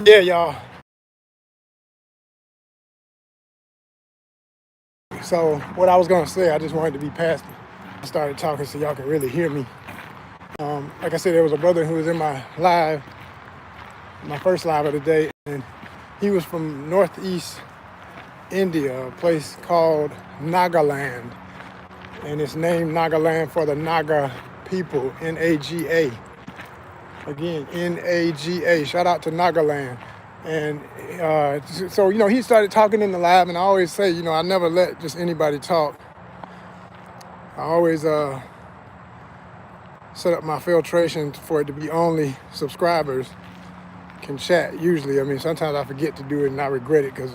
Yeah, y'all. So what I was gonna say, I just wanted to be past it. I started talking so y'all can really hear me. Like I said, there was a brother who was in my first live of the day, and he was from Northeast India, a place called Nagaland, and it's named Nagaland for the Naga people, Naga. Again, Naga. Shout out to Nagaland. And so, he started talking in the live, and I always say, I never let just anybody talk. I always set up my filtration for it to be only subscribers can chat. Usually, I mean, sometimes I forget to do it and I regret it because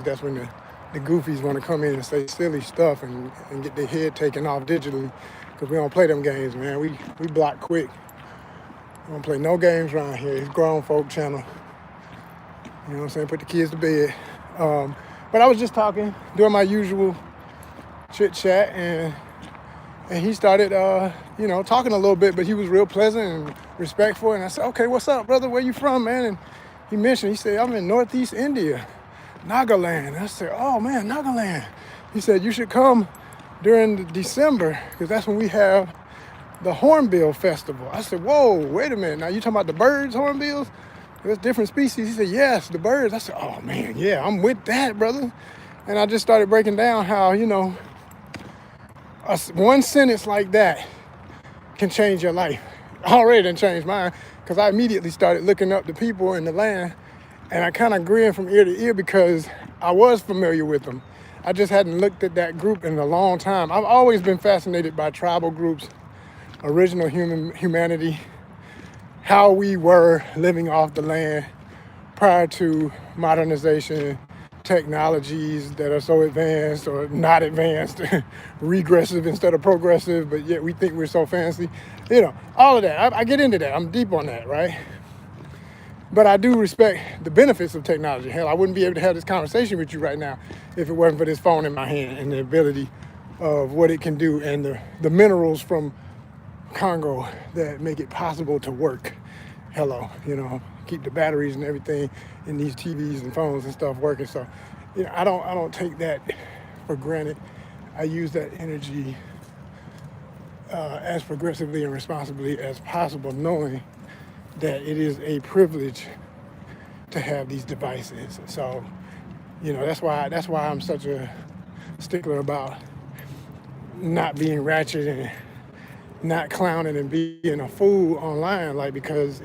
that's when the goofies want to come in and say silly stuff and get their head taken off digitally because we don't play them games, man. We block quick. We don't play no games around here. It's grown folk channel. You know what I'm saying? Put the kids to bed. But I was just talking, doing my usual chit chat, and he started, talking a little bit, but he was real pleasant and respectful. And I said, okay, what's up, brother? Where you from, man? And he said, I'm in Northeast India, Nagaland. And I said, oh, man, Nagaland. He said, you should come during December, because that's when we have the Hornbill Festival. I said, whoa, wait a minute. Now, you talking about the birds, hornbills? There's different species. He said, yes, the birds. I said, oh, man, yeah, I'm with that, brother. And I just started breaking down how, one sentence like that can change your life. Already done changed mine, because I immediately started looking up the people in the land, and I kind of grinned from ear to ear because I was familiar with them. I just hadn't looked at that group in a long time. I've always been fascinated by tribal groups, original humanity, how we were living off the land prior to modernization, technologies that are so advanced or not advanced, regressive instead of progressive, but yet we think we're so fancy. All of that. I get into that. I'm deep on that, right? But I do respect the benefits of technology. Hell, I wouldn't be able to have this conversation with you right now if it wasn't for this phone in my hand and the ability of what it can do and the minerals from Congo that make it possible to work. Hello, keep the batteries and everything in these TVs and phones and stuff working. So, I don't take that for granted. I use that energy as progressively and responsibly as possible, knowing that it is a privilege to have these devices. So, that's why I'm such a stickler about not being ratchet and not clowning and being a fool online, because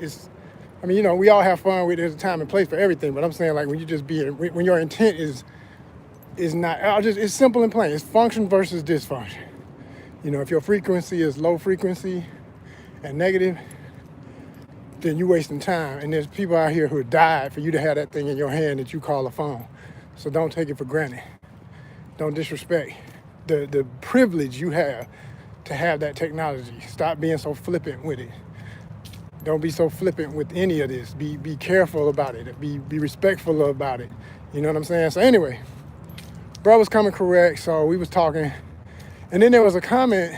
we all have fun with. There's a time and place for everything, but I'm saying, when you just when your intent is not, it's simple and plain. It's function versus dysfunction. If your frequency is low frequency and negative, then you're wasting time. And there's people out here who died for you to have that thing in your hand that you call a phone. So don't take it for granted. Don't disrespect the privilege you have to have that technology. Stop being so flippant with it. Don't be so flippant with any of this. Be careful about it. Be respectful about it. You know what I'm saying? So anyway, bro was coming correct. So we was talking, and then there was a comment.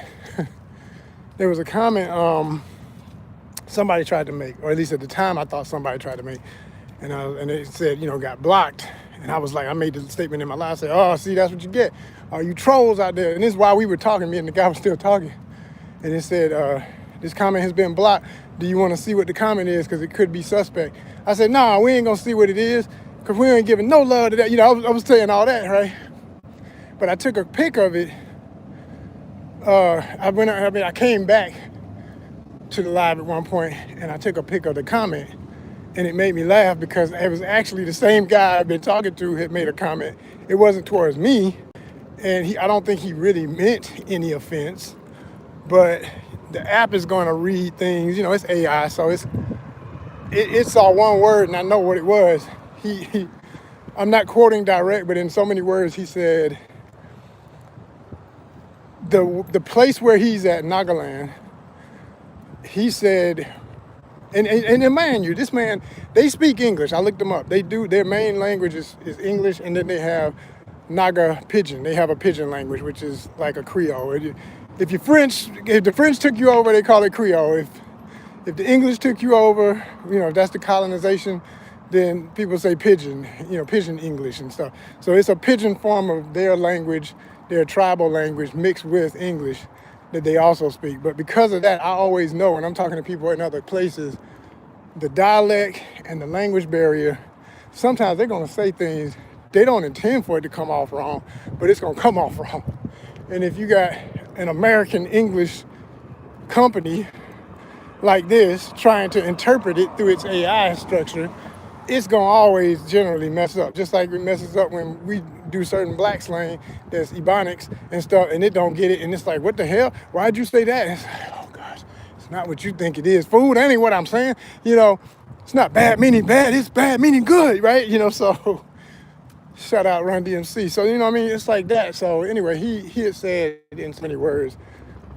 Somebody tried to make, or at least at the time I thought somebody tried to make, and it said, got blocked. And I was like, I made the statement in my life, I said, oh, see, that's what you get. Are you trolls out there? And this is why we were talking, me and the guy was still talking. And it said, this comment has been blocked. Do you want to see what the comment is? Because it could be suspect. I said, nah, we ain't going to see what it is, because we ain't giving no love to that. I was saying all that, right? But I took a pic of it. I came back to the live at one point, and I took a pic of the comment. And it made me laugh because it was actually the same guy I've been talking to had made a comment. It wasn't towards me, and I don't think he really meant any offense, but the app is going to read things. It's AI, so it saw one word, and I know what it was. I'm not quoting direct, but in so many words, he said, the place where he's at, Nagaland, he said, and mind you, this man, they speak English. I looked them up. They do. Their main language is English, and then they have Naga Pidgin. They have a Pidgin language, which is like a Creole. If the French took you over, they call it Creole. If the English took you over, if that's the colonization, then people say pidgin, pidgin English and stuff. So it's a pidgin form of their language, their tribal language mixed with English that they also speak. But because of that, I always know when I'm talking to people in other places, the dialect and the language barrier, sometimes they're going to say things, they don't intend for it to come off wrong, but it's going to come off wrong. And if you got an American English company like this trying to interpret it through its AI structure, it's going to always generally mess up. Just like it messes up when we do certain black slang that's Ebonics and stuff, and it don't get it, and it's like, what the hell? Why'd you say that? And it's like, oh gosh, it's not what you think it is. Food, that ain't what I'm saying. It's not bad meaning bad, it's bad meaning good, right? So shout out Run DMC. So, what I mean? It's like that. So anyway, he had said in so many words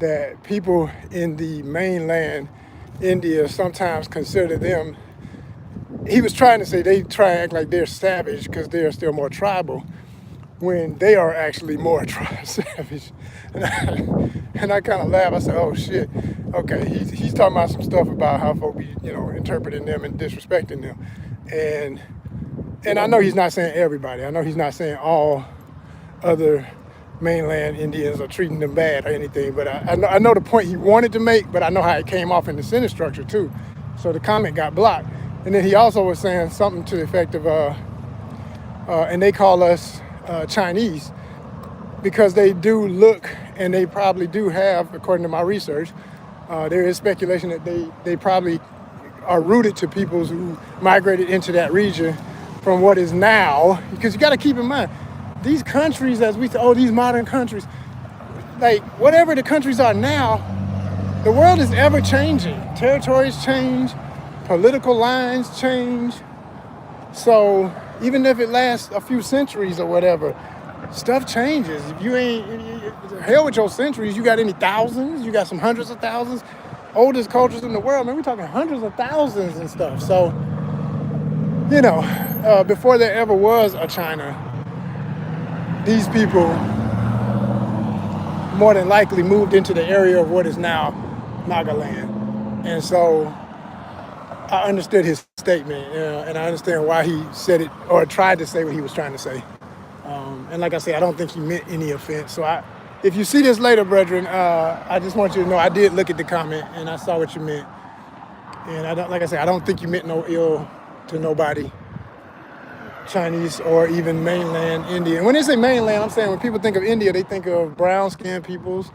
that people in the mainland India sometimes consider them, he was trying to say they try to act like they're savage because they're still more tribal when they are actually more savage. And I kind of laughed. I said, oh shit, okay, he's talking about some stuff about how folk be, interpreting them and disrespecting them. And I know he's not saying everybody. I know he's not saying all other mainland Indians are treating them bad or anything, but I know the point he wanted to make, but I know how it came off in the sentence structure too. So the comment got blocked. And then he also was saying something to the effect of, and they call us Chinese because they do look, and they probably do have, according to my research, there is speculation that they probably are rooted to peoples who migrated into that region from what is now, because you got to keep in mind, these countries, as we say, these modern countries, like whatever the countries are now, the world is ever changing. Territories change, political lines change. So even if it lasts a few centuries or whatever, stuff changes. If you hell with your centuries, you got any thousands? You got some hundreds of thousands? Oldest cultures in the world, man, we're talking hundreds of thousands and stuff. So, before there ever was a China, these people more than likely moved into the area of what is now Nagaland. And so I understood his statement, and I understand why he said it or tried to say what he was trying to say. And like I said, I don't think he meant any offense. So if you see this later, brethren, I just want you to know I did look at the comment and I saw what you meant. And I don't think you meant no ill to nobody, Chinese or even mainland India. And when they say mainland, I'm saying when people think of India, they think of brown-skinned peoples,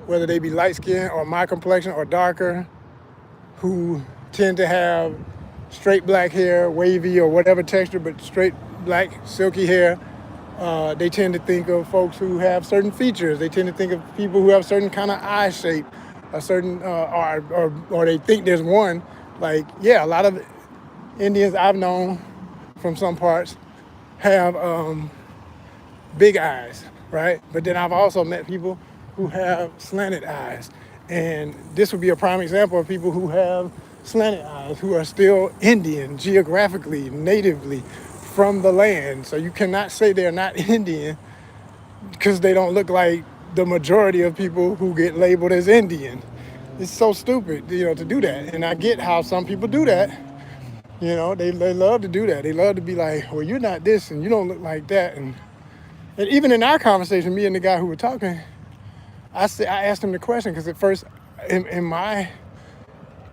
whether they be light-skinned or my complexion or darker, who tend to have straight black hair, wavy or whatever texture, but straight black, silky hair. They tend to think of folks who have certain features. They tend to think of people who have certain kind of eye shape, a certain, or they think there's one. Like, yeah, a lot of Indians I've known from some parts have big eyes, right? But then I've also met people who have slanted eyes. And this would be a prime example of people who have slanted eyes, who are still Indian, geographically, natively, from the land. So you cannot say they're not Indian because they don't look like the majority of people who get labeled as Indian. It's so stupid, to do that. And I get how some people do that. They love to do that. They love to be like, well, you're not this and you don't look like that. And even in our conversation, me and the guy who were talking, I asked him the question because at first, in my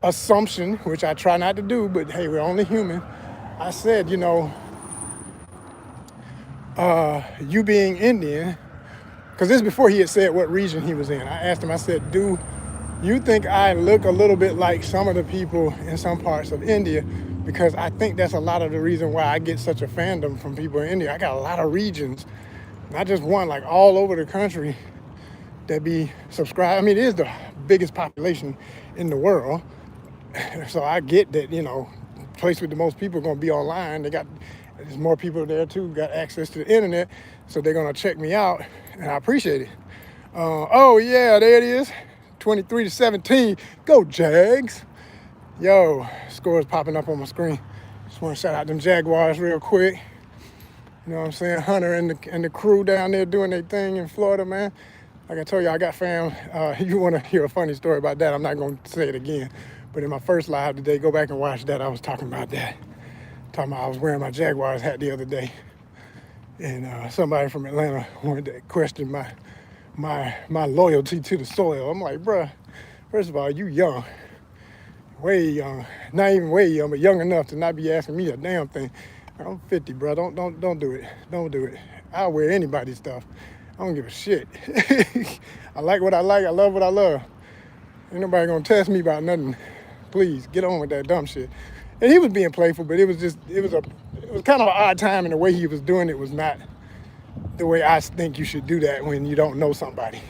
assumption, which I try not to do, but hey, we're only human, I said, you being Indian, because this is before he had said what region he was in. I asked him, I said, do you think I look a little bit like some of the people in some parts of India? Because I think that's a lot of the reason why I get such a fandom from people in India. I got a lot of regions, not just one, like all over the country that be subscribed. I mean, it is the biggest population in the world. So I get that, place with the most people are going to be online. There's more people there too, got access to the internet. So they're going to check me out and I appreciate it. Oh yeah, there it is. 23-17. Go Jags. Yo, scores popping up on my screen. Just want to shout out them Jaguars real quick. You know what I'm saying? Hunter and the crew down there doing their thing in Florida, man. Like I told you, I got fam. You want to hear a funny story about that, I'm not going to say it again. But in my first live today, go back and watch that. I was talking about that. Talking about I was wearing my Jaguars hat the other day, and somebody from Atlanta wanted to question my loyalty to the soil. I'm like, bruh, first of all, you young, way young, not even way young, but young enough to not be asking me a damn thing. I'm 50, bro. Don't do it. Don't do it. I'll wear anybody's stuff. I don't give a shit. I like what I like. I love what I love. Ain't nobody gonna test me about nothing. Please get on with that dumb shit. And he was being playful, but it was kind of an odd time, and the way he was doing it was not the way I think you should do that when you don't know somebody.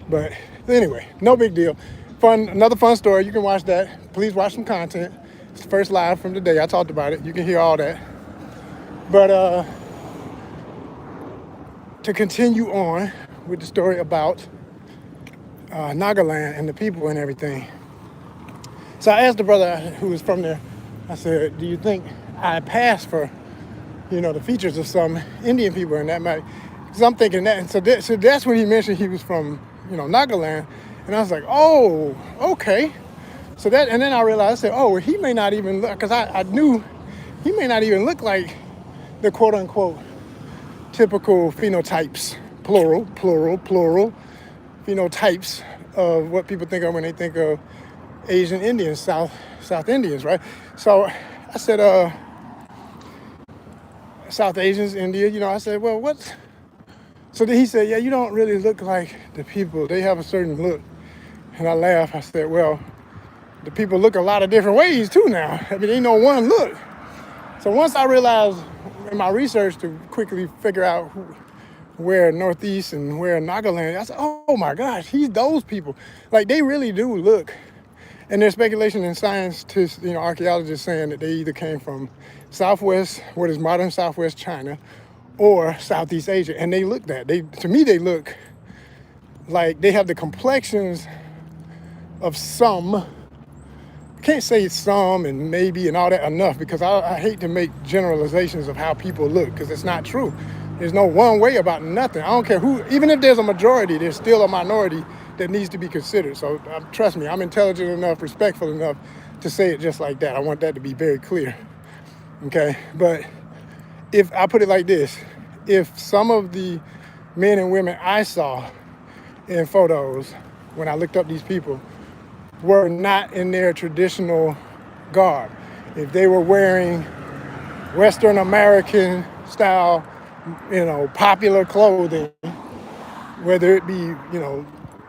But anyway, no big deal. Another fun story. You can watch that. Please watch some content. It's the first live from today. I talked about it. You can hear all that. But to continue on with the story about Nagaland and the people and everything. So I asked the brother who was from there, I said, do you think I pass for, the features of some Indian people and that might, because I'm thinking that. And so that's when he mentioned he was from, Nagaland. And I was like, oh, okay. So that, and then I realized, I said, oh, he may not even look, because I knew he may not even look like the quote unquote typical phenotypes, plural, phenotypes of what people think of when they think of Asian Indians, South Indians, right? So I said, South Asians, India, I said, well, what's... So then he said, yeah, you don't really look like the people. They have a certain look. And I laughed. I said, well, the people look a lot of different ways too now. I mean, ain't no one look. So once I realized in my research to quickly figure out where Northeast and where Nagaland, I said, oh my gosh, he's those people. Like, they really do look. And there's speculation in scientists, archaeologists saying that they either came from Southwest, what is modern Southwest China, or Southeast Asia. And they look that. To me, they look like they have the complexions of some. I can't say some and maybe and all that enough, because I hate to make generalizations of how people look, because it's not true. There's no one way about nothing. I don't care who, even if there's a majority, there's still a minority that needs to be considered. So trust me, I'm intelligent enough, respectful enough to say it just like that. I want that to be very clear. Okay, but if I put it like this, if some of the men and women I saw in photos when I looked up these people were not in their traditional garb, if they were wearing Western American style, popular clothing, whether it be,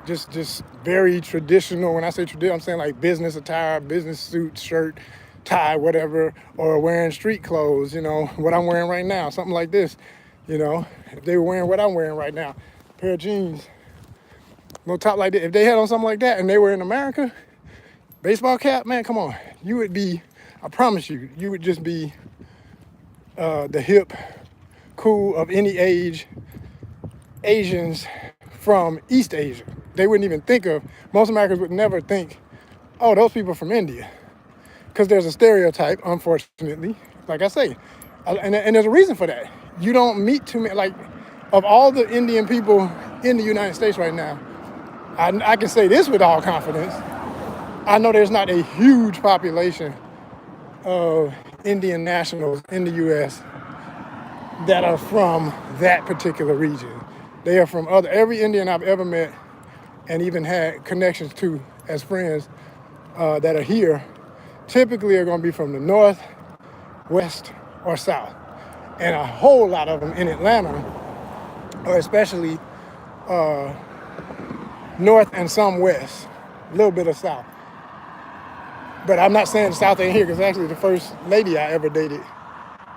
just very traditional. When I say traditional, I'm saying like business attire, business suit, shirt, tie, whatever, or wearing street clothes, what I'm wearing right now, something like this, if they were wearing what I'm wearing right now, a pair of jeans, no top like that, if they had on something like that and they were in America, baseball cap, man, come on, you would be, I promise you, you would just be the hip, cool of any age Asians from East Asia. They wouldn't even think of, most Americans would never think, oh, those people from India. Because there's a stereotype, unfortunately, like I say, and there's a reason for that. You don't meet too many, like, of all the Indian people in the United States right now, I can say this with all confidence, I know there's not a huge population of Indian nationals in the U.S. that are from that particular region. They are from every Indian I've ever met and even had connections to as friends that are here, typically are going to be from the north, west, or south. And a whole lot of them in Atlanta, or especially north and some west, a little bit of south. But I'm not saying the south ain't here, because actually the first lady I ever dated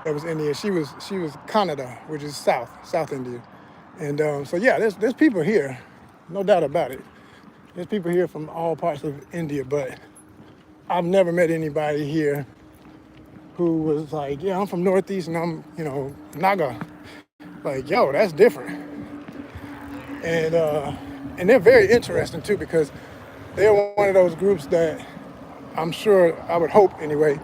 that was Indian, she was Kannada, which is South India. And so yeah, there's people here, no doubt about it. There's people here from all parts of India, but I've never met anybody here who was like, yeah, I'm from Northeast and I'm, Naga. Like, yo, that's different. And they're very interesting too, because they're one of those groups that I'm sure, I would hope anyway,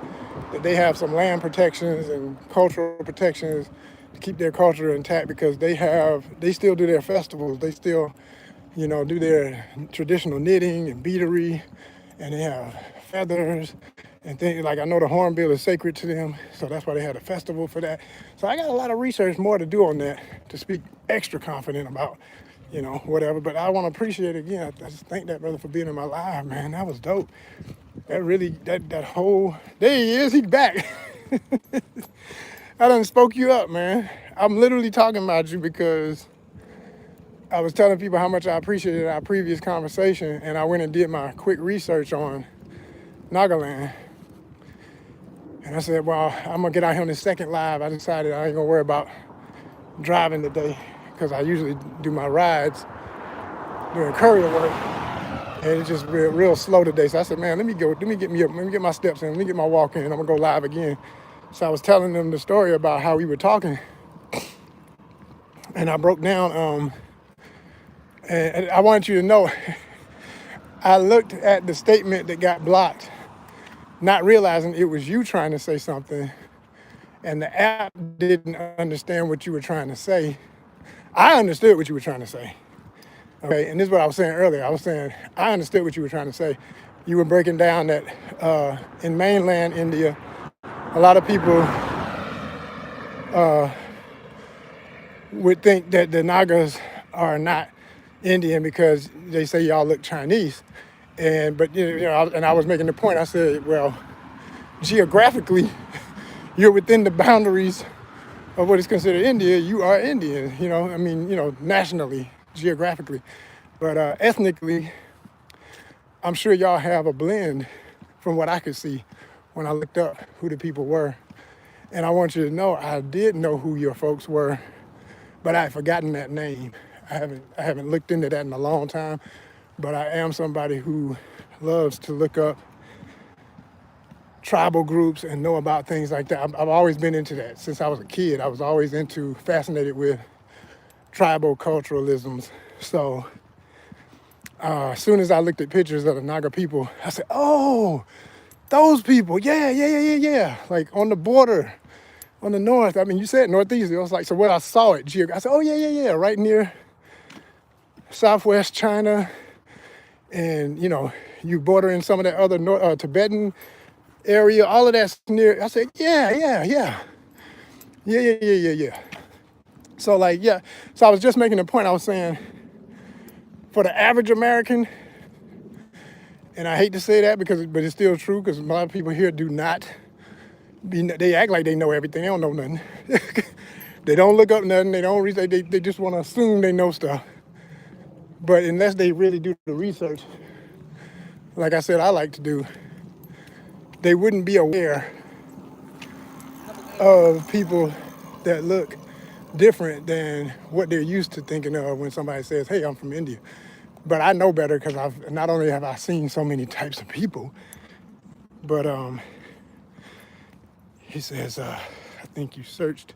that they have some land protections and cultural protections to keep their culture intact, because they still do their festivals. They still, do their traditional knitting and beadery, and they have feathers and things like I know the hornbill is sacred to them, so that's why they had a festival for that. So I got a lot of research more to do on that to speak extra confident about, whatever. But I want to appreciate it again. I just thank that brother for being in my life, man. That was dope. That really that whole there he is. He's back. I done spoke you up, man. I'm literally talking about you because I was telling people how much I appreciated our previous conversation, and I went and did my quick research on Nagaland. And I said, well, I'm gonna get out here on this second live. I decided I ain't gonna worry about driving today because I usually do my rides doing courier work, and it's just real slow today. So I said, man, let me get my steps in, let me get my walk in. I'm gonna go live again. So I was telling them the story about how we were talking, and I broke down. And I want you to know, I looked at the statement that got blocked, not realizing it was you trying to say something, and the app didn't understand what you were trying to say. I understood what you were trying to say. Okay, and this is what I was saying earlier. I was saying I understood what you were trying to say. You were breaking down that in mainland India, a lot of people would think that the Nagas are not Indian because they say y'all look Chinese. But I was making the point. I said, well, geographically, you're within the boundaries of what is considered India. You are Indian. Nationally, geographically, but ethnically, I'm sure y'all have a blend from what I could see when I looked up who the people were. And I want you to know I did know who your folks were, but I had forgotten that name. I haven't looked into that in a long time, but I am somebody who loves to look up tribal groups and know about things like that. I've always been into that since I was a kid. I was always fascinated with tribal culturalisms. So as soon as I looked at pictures of the Naga people, I said, oh, those people, yeah. Like on the border, on the north. I mean, you said northeast. It was like, so when I saw it, I said, oh, yeah, right near southwest China. And, you border in some of that other Tibetan area, all of that's near. I said, yeah. So so I was just making a point. I was saying, for the average American, and I hate to say that but it's still true because a lot of people here do not, they act like they know everything. They don't know nothing. They don't look up nothing. They don't read. They just want to assume they know stuff. But unless they really do the research, like I said, I like to do, they wouldn't be aware of people that look different than what they're used to thinking of when somebody says, hey, I'm from India. But I know better because not only have I seen so many types of people, but he says, I think you searched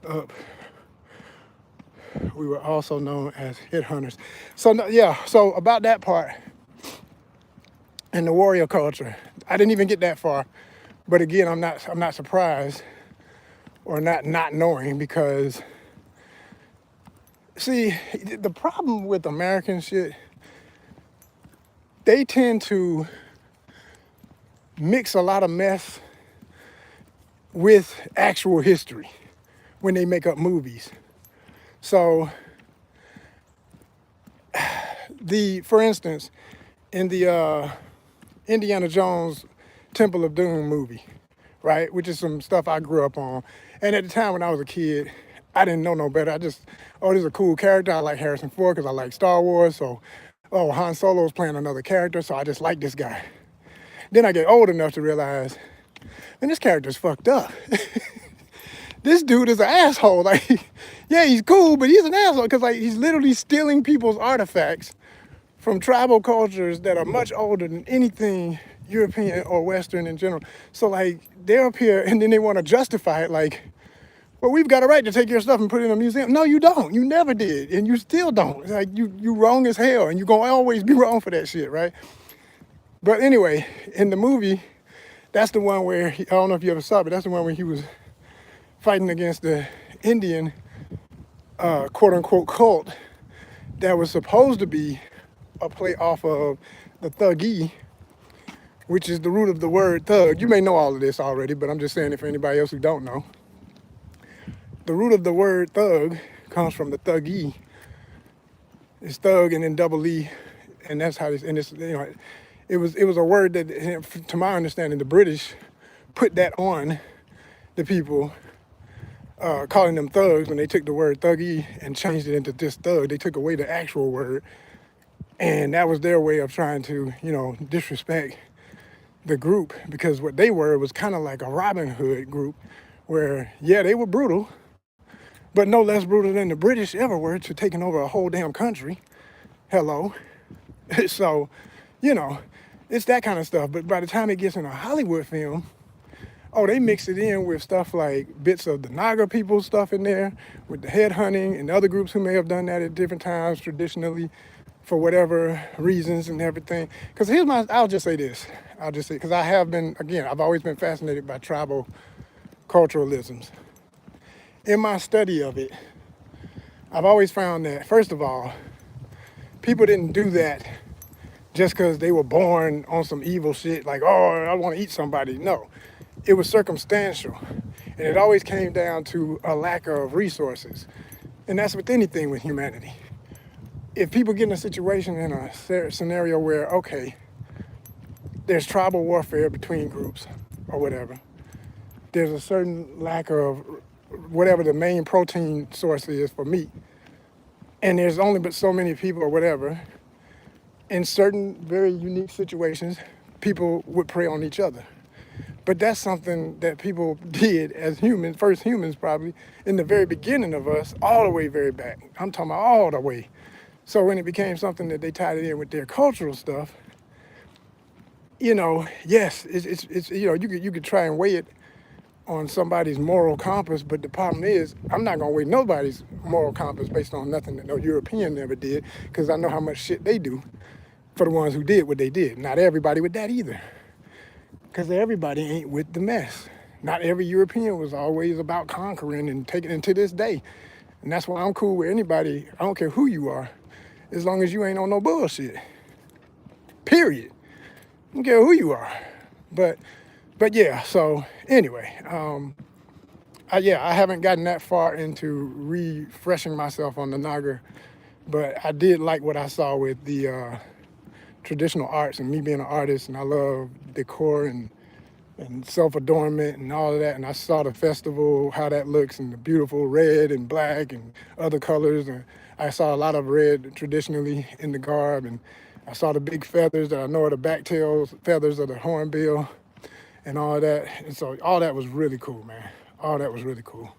up, we were also known as headhunters. So about that part and the warrior culture, I didn't even get that far. But again, I'm not surprised or not knowing because, see, the problem with American shit, they tend to mix a lot of mess with actual history when they make up movies. So, for instance, in the Indiana Jones Temple of Doom movie, right, which is some stuff I grew up on, and at the time when I was a kid, I didn't know no better. This is a cool character. I like Harrison Ford because I like Star Wars. So, Han Solo's playing another character, so I just like this guy. Then I get old enough to realize, man, this character's fucked up. This dude is an asshole. Like, yeah, he's cool, but he's an asshole because he's literally stealing people's artifacts from tribal cultures that are much older than anything European or Western in general. So they're up here and then they want to justify it well, we've got a right to take your stuff and put it in a museum. No, you don't. You never did. And you still don't. It's you wrong as hell and you're going to always be wrong for that shit, right? But anyway, in the movie, that's the one where, I don't know if you ever saw it, but that's the one where he was fighting against the Indian, quote unquote, cult that was supposed to be a play off of the Thuggee, which is the root of the word thug. You may know all of this already, but I'm just saying it for anybody else who don't know. The root of the word thug comes from the thuggy. It's thug and then double E, and that's how this. And it's, it was a word that, to my understanding, the British put that on the people, calling them thugs when they took the word thuggy and changed it into just thug. They took away the actual word, and that was their way of trying to, disrespect the group, because what they were was kind of like a Robin Hood group, where, yeah, they were brutal, but no less brutal than the British ever were to taking over a whole damn country. Hello. So, it's that kind of stuff. But by the time it gets in a Hollywood film, oh, they mix it in with stuff like bits of the Naga people stuff in there, with the head hunting and other groups who may have done that at different times traditionally for whatever reasons and everything. Because I'll just say this. Because I've always been fascinated by tribal culturalisms. In my study of it, I've always found that, first of all, people didn't do that just because they were born on some evil shit, like, oh, I want to eat somebody. No, it was circumstantial. And it always came down to a lack of resources. And that's with anything with humanity. If people get in a situation, in a scenario where, okay, there's tribal warfare between groups or whatever, there's a certain lack of whatever the main protein source is for meat, and there's only but so many people or whatever, in certain very unique situations, people would prey on each other. But that's something that people did as humans, first humans probably, in the very beginning of us, all the way very back. I'm talking about all the way. So when it became something that they tied it in with their cultural stuff, yes, it's you could try and weigh it on somebody's moral compass, but the problem is, I'm not gonna weigh nobody's moral compass based on nothing that no European ever did, because I know how much shit they do for the ones who did what they did. Not everybody with that either, because everybody ain't with the mess. Not every European was always about conquering and taking it to this day. And that's why I'm cool with anybody, I don't care who you are, as long as you ain't on no bullshit. Period. I don't care who you are. But yeah, so anyway, I haven't gotten that far into refreshing myself on the Naga, but I did like what I saw with the traditional arts, and me being an artist, and I love decor and self-adornment and all of that, and I saw the festival, how that looks, and the beautiful red and black and other colors, and I saw a lot of red traditionally in the garb, and I saw the big feathers that I know are the backtail feathers of the hornbill, and all that. And so all that was really cool, man. All that was really cool.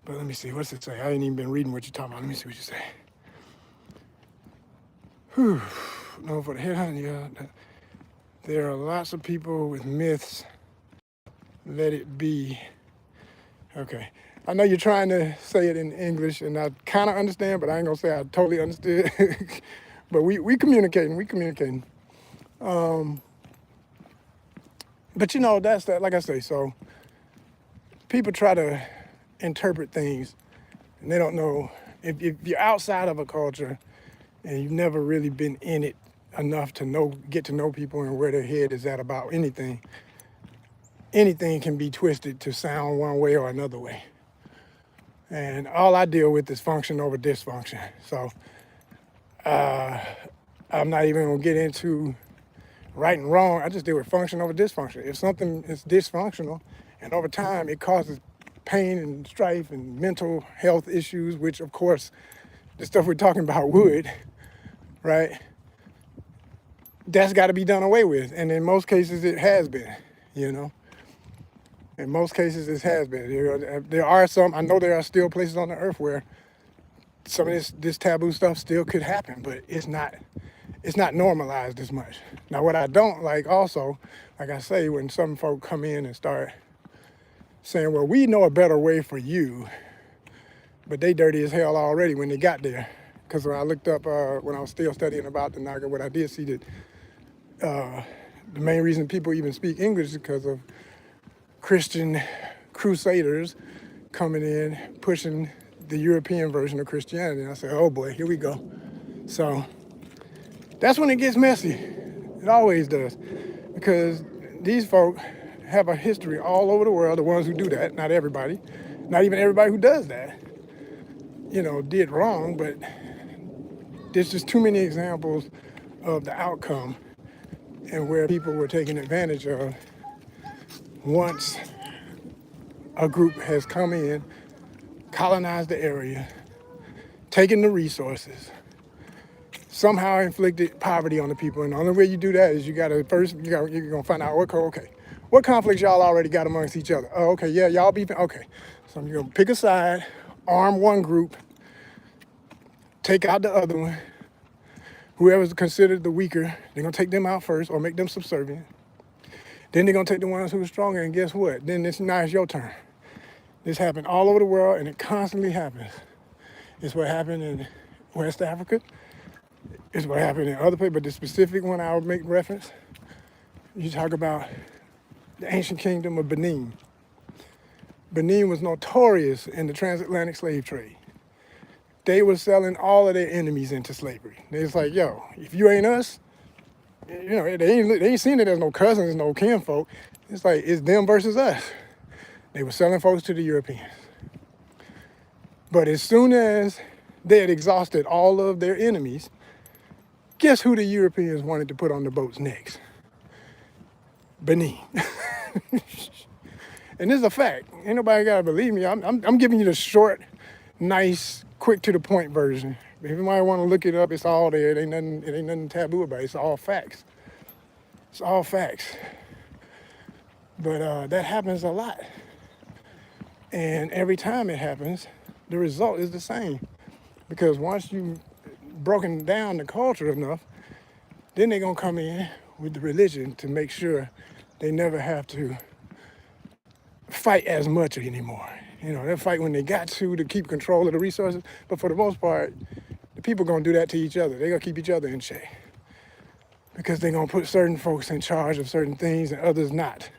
But let me see, what's it say? I ain't even been reading what you're talking about. Let me see what you say. Whew. No, for the headhunt, yeah. There are lots of people with myths. Let it be. Okay. I know you're trying to say it in English, and I kind of understand, but I ain't gonna say I totally understood. But we communicating. But that's that, like I say, so people try to interpret things, and they don't know. If you're outside of a culture and you've never really been in it enough to get to know people and where their head is at about anything can be twisted to sound one way or another way. And all I deal with is function over dysfunction. So I'm not even gonna get into right and wrong. I just deal with function over dysfunction. If something is dysfunctional and over time it causes pain and strife and mental health issues, which of course the stuff we're talking about would, right? That's got to be done away with. And in most cases it has been, In most cases it has been. There are some, I know there are still places on the earth where some of this taboo stuff still could happen, but it's not normalized as much. Now, what I don't like also, like I say, when some folk come in and start saying, well, we know a better way for you, but they dirty as hell already when they got there. Because when I looked up, when I was still studying about the Naga, what I did see that the main reason people even speak English is because of Christian crusaders coming in, pushing the European version of Christianity. And I said, oh boy, here we go. So that's when it gets messy. It always does. because these folk have a history all over the world, the ones who do that, not everybody, not even everybody who does that, did wrong, but there's just too many examples of the outcome and where people were taken advantage of once a group has come in, colonized the area, taken the resources, somehow inflicted poverty on the people. And the only way you do that is you're gonna find out what conflicts y'all already got amongst each other. Oh, okay, yeah, y'all beefing. Okay, so you're gonna pick a side, arm one group, take out the other one. Whoever's considered the weaker, they're gonna take them out first or make them subservient. Then they're gonna take the ones who are stronger, and guess what? Then now it's your turn. This happened all over the world, and it constantly happens. It's what happened in West Africa. It's what happened in other places, but the specific one I would make reference, you talk about the ancient kingdom of Benin. Benin was notorious in the transatlantic slave trade. They were selling all of their enemies into slavery. They was like, yo, if you ain't us, they ain't seen it as no cousins, no kinfolk. It's like, it's them versus us. They were selling folks to the Europeans. But as soon as they had exhausted all of their enemies, guess who the Europeans wanted to put on the boats next? Benin. And this is a fact. Ain't nobody gotta believe me. I'm giving you the short, nice, quick to the point version. If you might want to look it up, it's all there. It ain't nothing taboo about it. It's all facts. It's all facts. But that happens a lot. And every time it happens, the result is the same. Because once you've broken down the culture enough, then they're gonna come in with the religion to make sure they never have to fight as much anymore. They'll fight when they got to keep control of the resources, but for the most part, the people gonna do that to each other. They're gonna keep each other in check because they're gonna put certain folks in charge of certain things and others not,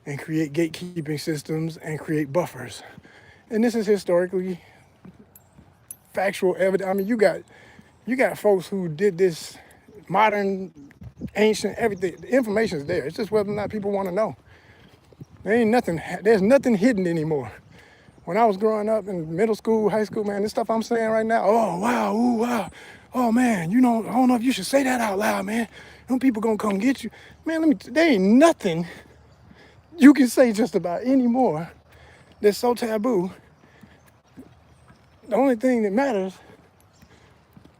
and create gatekeeping systems and create buffers. And this is historically factual evidence. I mean, you got folks who did this modern, ancient, everything. The information is there. It's just whether or not people want to know. There's nothing hidden anymore. When I was growing up in middle school, high school, man, this stuff I'm saying right now, oh, wow, ooh, wow. Oh, man, I don't know if you should say that out loud, man. Them people gonna come get you. Man, there ain't nothing you can say just about anymore that's so taboo. The only thing that matters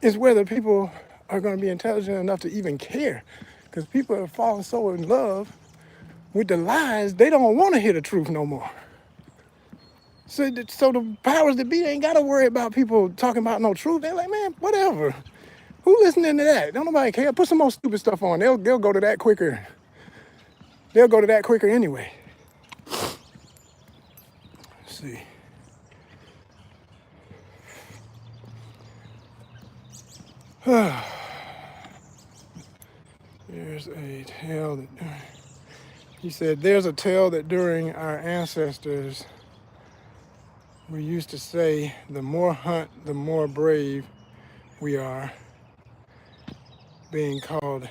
is whether people are gonna be intelligent enough to even care. Because people are falling so in love with the lies, they don't want to hear the truth no more. So the powers that be, they ain't got to worry about people talking about no truth. They're like, man, whatever. Who listening to that? Don't nobody care. Put some more stupid stuff on. They'll go to that quicker. They'll go to that quicker anyway. Let's see. There's a tale that... He said, there's a tale that during our ancestors, we used to say, the more hunt, the more brave we are, being called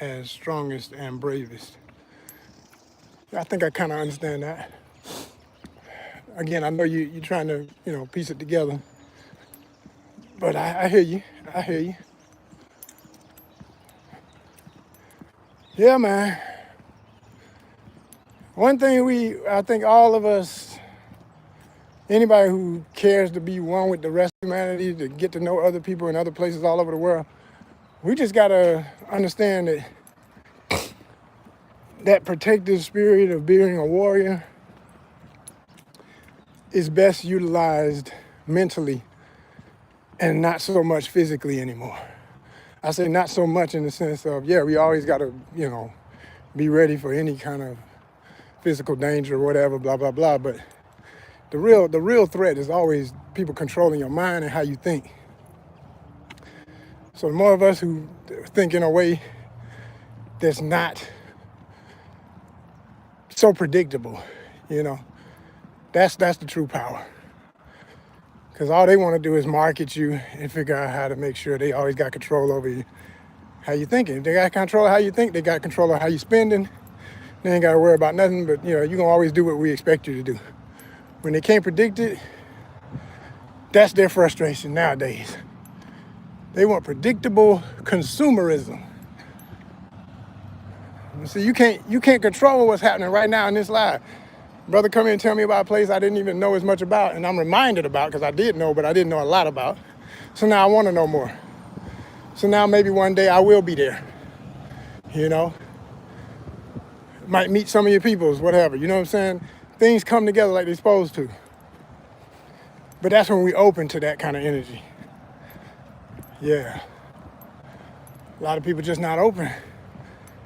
as strongest and bravest. I think I kind of understand that. Again, I know you're trying to, piece it together. But I hear you. I hear you. Yeah, man. One thing I think all of us, anybody who cares to be one with the rest of humanity, to get to know other people in other places all over the world, we just gotta understand that protective spirit of being a warrior is best utilized mentally and not so much physically anymore. I say not so much in the sense of, we always gotta, be ready for any kind of physical danger or whatever, blah, blah, blah. But the real threat is always people controlling your mind and how you think. So the more of us who think in a way that's not so predictable, that's the true power. Because all they want to do is market you and figure out how to make sure they always got control over you. how you thinking. They got control of how you think. They got control of how you spending. They ain't got to worry about nothing. But you gonna always do what we expect you to do. When they can't predict it, that's their frustration nowadays. They want predictable consumerism. See, you can't control what's happening right now in this life. Brother come in and tell me about a place I didn't even know as much about, and I'm reminded about because I did know, but I didn't know a lot about. So now I want to know more. So now maybe one day I will be there. Might meet some of your peoples, whatever. You know what I'm saying? Things come together like they're supposed to. But that's when we open to that kind of energy. Yeah. A lot of people just not open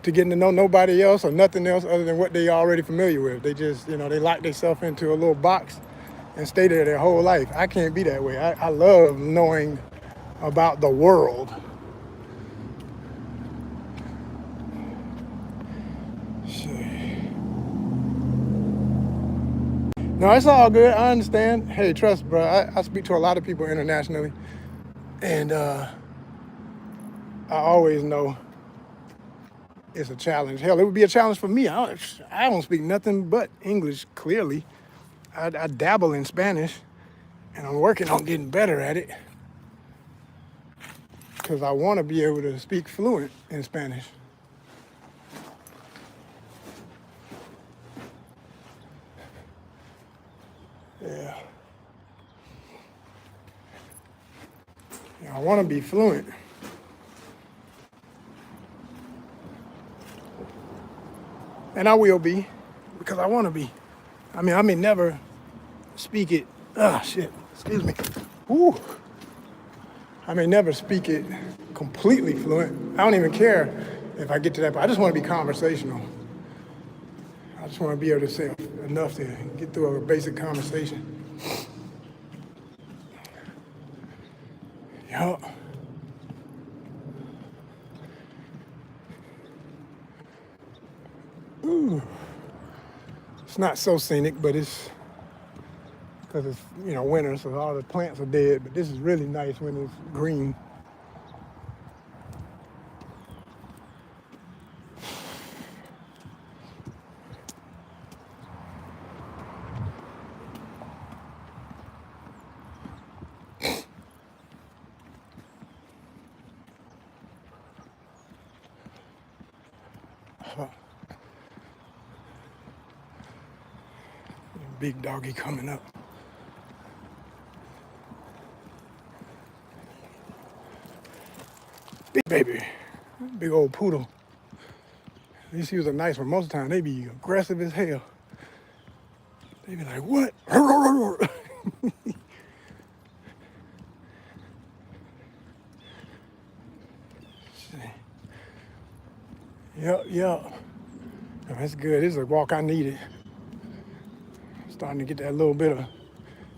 to getting to know nobody else or nothing else other than what they already familiar with. They just, they lock themselves into a little box and stay there their whole life. I can't be that way. I love knowing about the world. No, it's all good. I understand. Hey, trust, bro. I speak to a lot of people internationally, and I always know it's a challenge. Hell, it would be a challenge for me. I don't speak nothing but English, clearly. I dabble in Spanish, and I'm working on getting better at it because I want to be able to speak fluent in Spanish. Yeah. I want to be fluent. And I will be, because I want to be. I mean, I may never speak it. Excuse me. Woo. I may never speak it completely fluent. I don't even care if I get to that point. I just want to be conversational. I just want to be able to say enough to get through a basic conversation. Yup. Ooh. It's not so scenic, but it's because it's winter, so all the plants are dead. But this is really nice when it's green. Big doggy coming up. Big baby. Big old poodle. At least he was a nice one. Most of the time they be aggressive as hell. They be like, what? Yep. That's good. This is a walk I needed. Starting to get that little bit of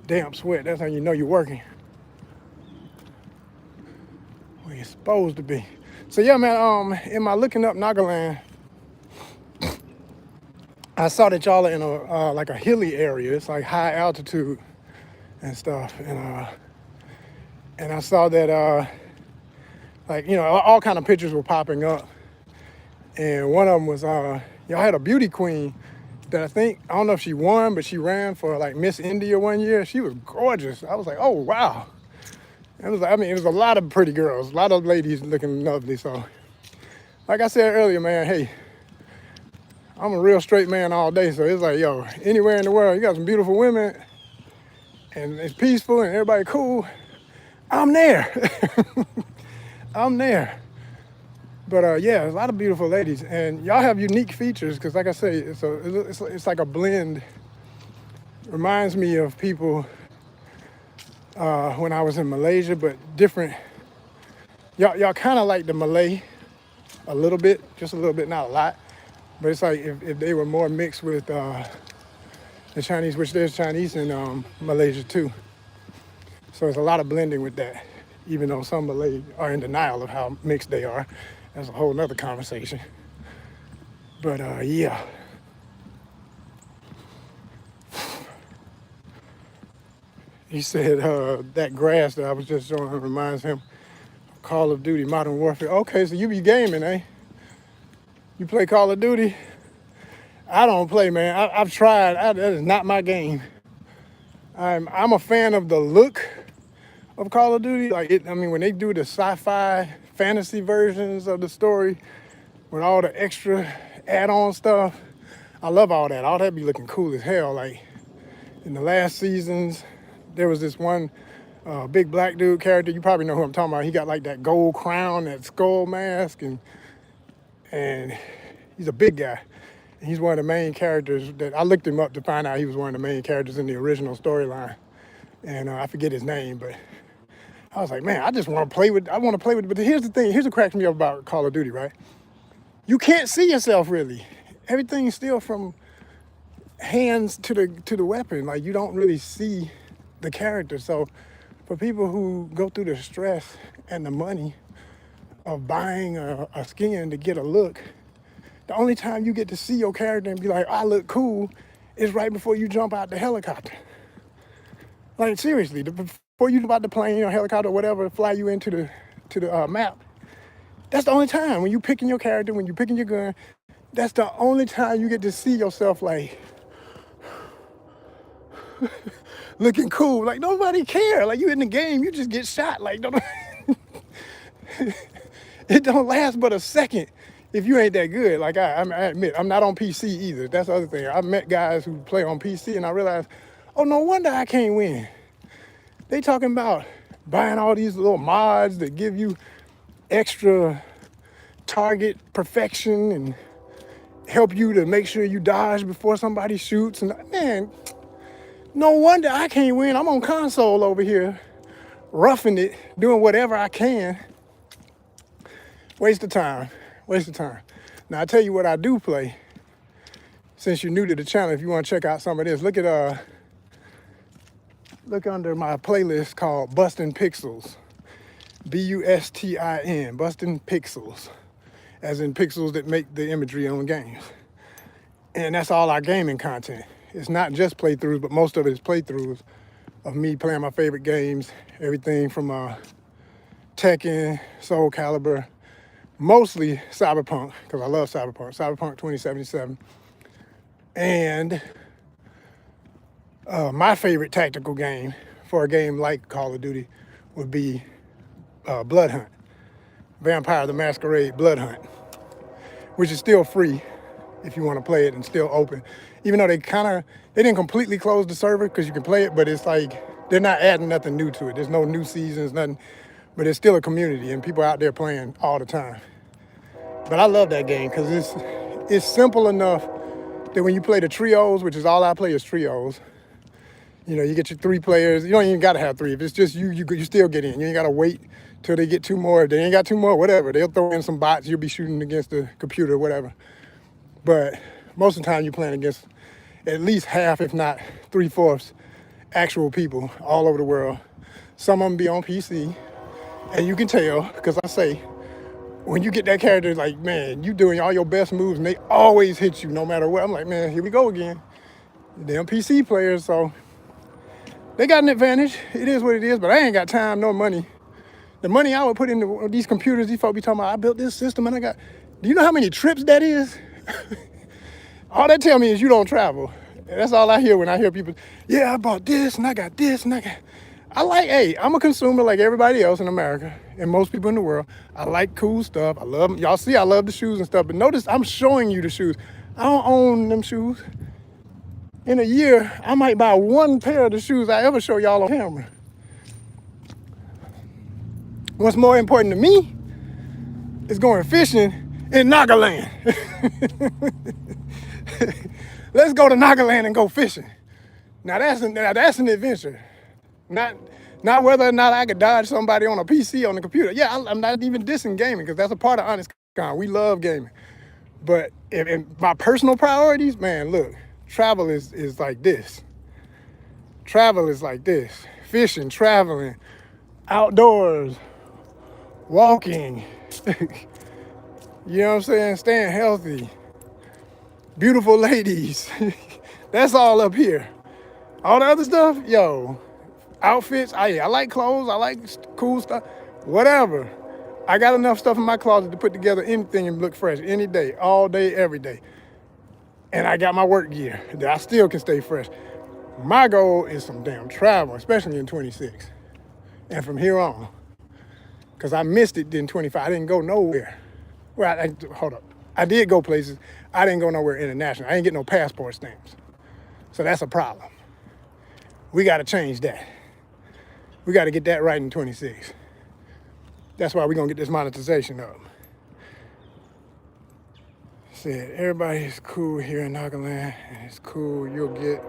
damp sweat. That's how you know you're working. Where you're supposed to be. So yeah, man, in my looking up Nagaland, I saw that y'all are in a like a hilly area. It's like high altitude and stuff. And I saw that all kind of pictures were popping up. And one of them was y'all had a beauty queen that I don't know if she won, but she ran for like Miss India one year. She was gorgeous. I was like, oh wow. It was a lot of pretty girls, a lot of ladies looking lovely. So like I said earlier, man, hey, I'm a real straight man all day. So it's like, yo, anywhere in the world, you got some beautiful women and it's peaceful and everybody cool, I'm there. I'm there. But yeah, a lot of beautiful ladies, and y'all have unique features because, like I say, it's like a blend. Reminds me of people when I was in Malaysia, but different. Y'all kind of like the Malay, a little bit, just a little bit, not a lot. But it's like if they were more mixed with the Chinese, which there's Chinese in Malaysia too. So it's a lot of blending with that, even though some Malay are in denial of how mixed they are. That's a whole nother conversation. But yeah. He said that grass that I was just showing him reminds him Call of Duty, Modern Warfare. Okay, so you be gaming, eh? You play Call of Duty? I don't play, man. I've tried. That is not my game. I'm a fan of the look of Call of Duty. Like I mean, when they do the sci-fi fantasy versions of the story with all the extra add-on stuff, I love all that. All that be looking cool as hell. Like in the last seasons, there was this one big black dude character. You probably know who I'm talking about. He got like that gold crown, that skull mask, and he's a big guy. And he's one of the main characters that I looked him up to find out he was one of the main characters in the original storyline. And I forget his name, but I was like, man, I just want to play with. I want to play with. But here's the thing. Here's what cracks me up about Call of Duty, right? You can't see yourself really. Everything's still from hands to the weapon. Like you don't really see the character. So for people who go through the stress and the money of buying a skin to get a look, the only time you get to see your character and be like, I look cool, is right before you jump out the helicopter. Like seriously, before you jump out the plane or helicopter or whatever, fly you into the map. That's the only time when you picking your character, when you picking your gun. That's the only time you get to see yourself like looking cool. Like nobody care. Like you in the game, you just get shot. Like don't. It don't last but a second if you ain't that good. Like I admit, I'm not on PC either. That's the other thing. I've met guys who play on PC and I realized, oh, no wonder I can't win. They talking about buying all these little mods that give you extra target perfection and help you to make sure you dodge before somebody shoots. And man, no wonder I can't win. I'm on console over here, roughing it, doing whatever I can. Waste of time. Now I tell you what I do play. Since you're new to the channel, if you want to check out some of this, look under my playlist called Bustin' Pixels. Bustin', Bustin' Pixels, as in pixels that make the imagery on games. And that's all our gaming content. It's not just playthroughs, but most of it is playthroughs of me playing my favorite games. Everything from Tekken, Soul Calibur, mostly Cyberpunk, because I love Cyberpunk 2077. And my favorite tactical game for a game like Call of Duty would be Blood Hunt. Vampire the Masquerade Blood Hunt, which is still free if you want to play it and still open. Even though they didn't completely close the server because you can play it, but it's like they're not adding nothing new to it. There's no new seasons, nothing, but it's still a community and people out there playing all the time. But I love that game because it's simple enough that when you play the trios, which is all I play is trios, you know, you get your 3 players. You don't even got to have 3. If it's just you still get in. You ain't got to wait till they get 2 more. If they ain't got 2 more, whatever. They'll throw in some bots. You'll be shooting against the computer, whatever. But most of the time you're playing against at least half, if not 3/4 actual people all over the world. Some of them be on PC. And you can tell, because I say, when you get that character, like, man, you doing all your best moves and they always hit you no matter what. I'm like, man, here we go again. Them PC players, so they got an advantage. It is what it is, but I ain't got time, no money. The money I would put into these computers, these folks be talking about, I built this system and do you know how many trips that is? All that tell me is you don't travel. And that's all I hear when I hear people, yeah, I bought this and I got this and I'm a consumer like everybody else in America and most people in the world. I like cool stuff. I love them. Y'all see, I love the shoes and stuff, but notice I'm showing you the shoes. I don't own them shoes. In a year, I might buy 1 pair of the shoes I ever show y'all on camera. What's more important to me is going fishing in Nagaland. Let's go to Nagaland and go fishing. Now that's an adventure. Not whether or not I could dodge somebody on a PC on the computer. Yeah, I'm not even dissing gaming because that's a part of ONYXCON. We love gaming. But in my personal priorities, man, look, travel is like this. Travel is like this. Fishing, traveling, outdoors, walking. You know what I'm saying? Staying healthy. Beautiful ladies. That's all up here. All the other stuff, yo, outfits, I like clothes, I like cool stuff, whatever. I got enough stuff in my closet to put together anything and look fresh any day, all day, every day. And I got my work gear that I still can stay fresh. My goal is some damn travel, especially in 26. And from here on, because I missed it in 25. I didn't go nowhere. Well, hold up. I did go places. I didn't go nowhere international. I didn't get no passport stamps. So that's a problem. We got to change that. We got to get that right in 26. That's why we're going to get this monetization up. Said, everybody's cool here in Nagaland, and it's cool. You'll get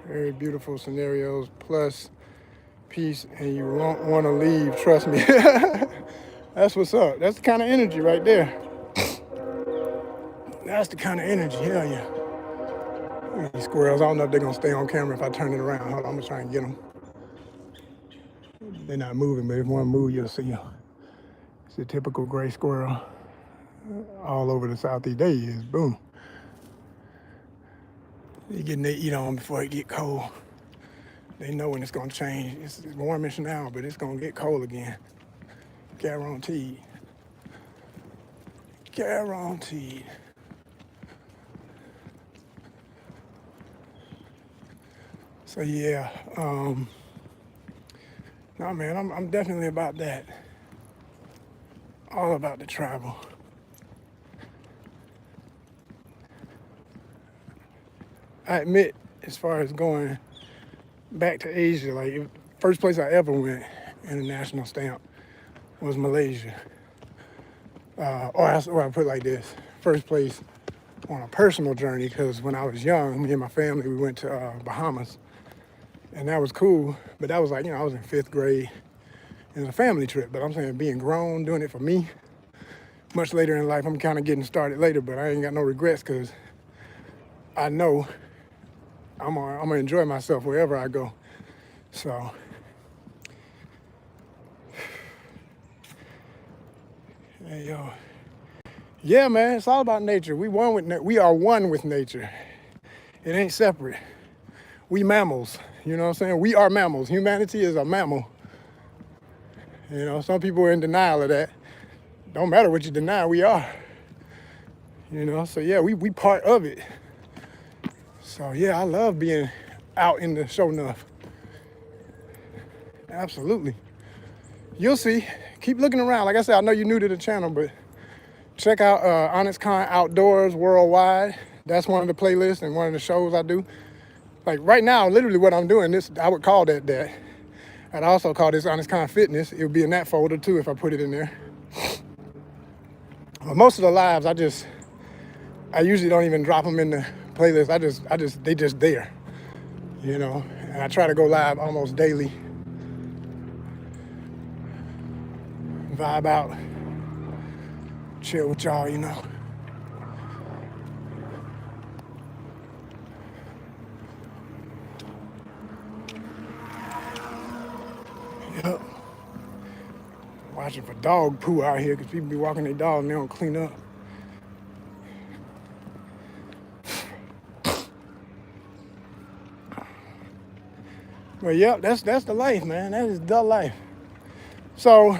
very beautiful scenarios, plus peace, and you won't want to leave, trust me. That's what's up. That's the kind of energy right there. That's the kind of energy, hell yeah. These squirrels, I don't know if they're going to stay on camera if I turn it around. Hold on, I'm going to try and get them. They're not moving, but if one move, you'll see them. It's a typical gray squirrel. All over the southeast. There he is, boom. They're getting their eat on before it get cold. They know when it's gonna change. It's warmish now, but it's gonna get cold again. Guaranteed. Guaranteed. So yeah, no man, I'm definitely about that. All about the travel. I admit, as far as going back to Asia, like first place I ever went international stamp was Malaysia. Or I put it like this: first place on a personal journey, because when I was young, me and my family, we went to Bahamas, and that was cool. But that was like, I was in 5th grade. It was a family trip. But I'm saying, being grown, doing it for me, much later in life, I'm kind of getting started later, but I ain't got no regrets, because I know I'm gonna enjoy myself wherever I go. So, hey yo, yeah, man, it's all about nature. We are one with nature. It ain't separate. We mammals, you know what I'm saying? We are mammals. Humanity is a mammal. Some people are in denial of that. Don't matter what you deny, we are. So yeah, we part of it. So yeah, I love being out in the show enough. Absolutely. You'll see. Keep looking around. Like I said, I know you're new to the channel, but check out ONYXCON Outdoors Worldwide. That's one of the playlists and one of the shows I do. Like right now, literally what I'm doing, this I would call that. I'd also call this ONYXCON Fitness. It would be in that folder too if I put it in there. But most of the lives, I usually don't even drop them in the playlist. They just there, and I try to go live almost daily. Vibe out, chill with y'all, Yep. Watching for dog poo out here, because people be walking their dog and they don't clean up. But yep, that's the life, man. That is the life. So,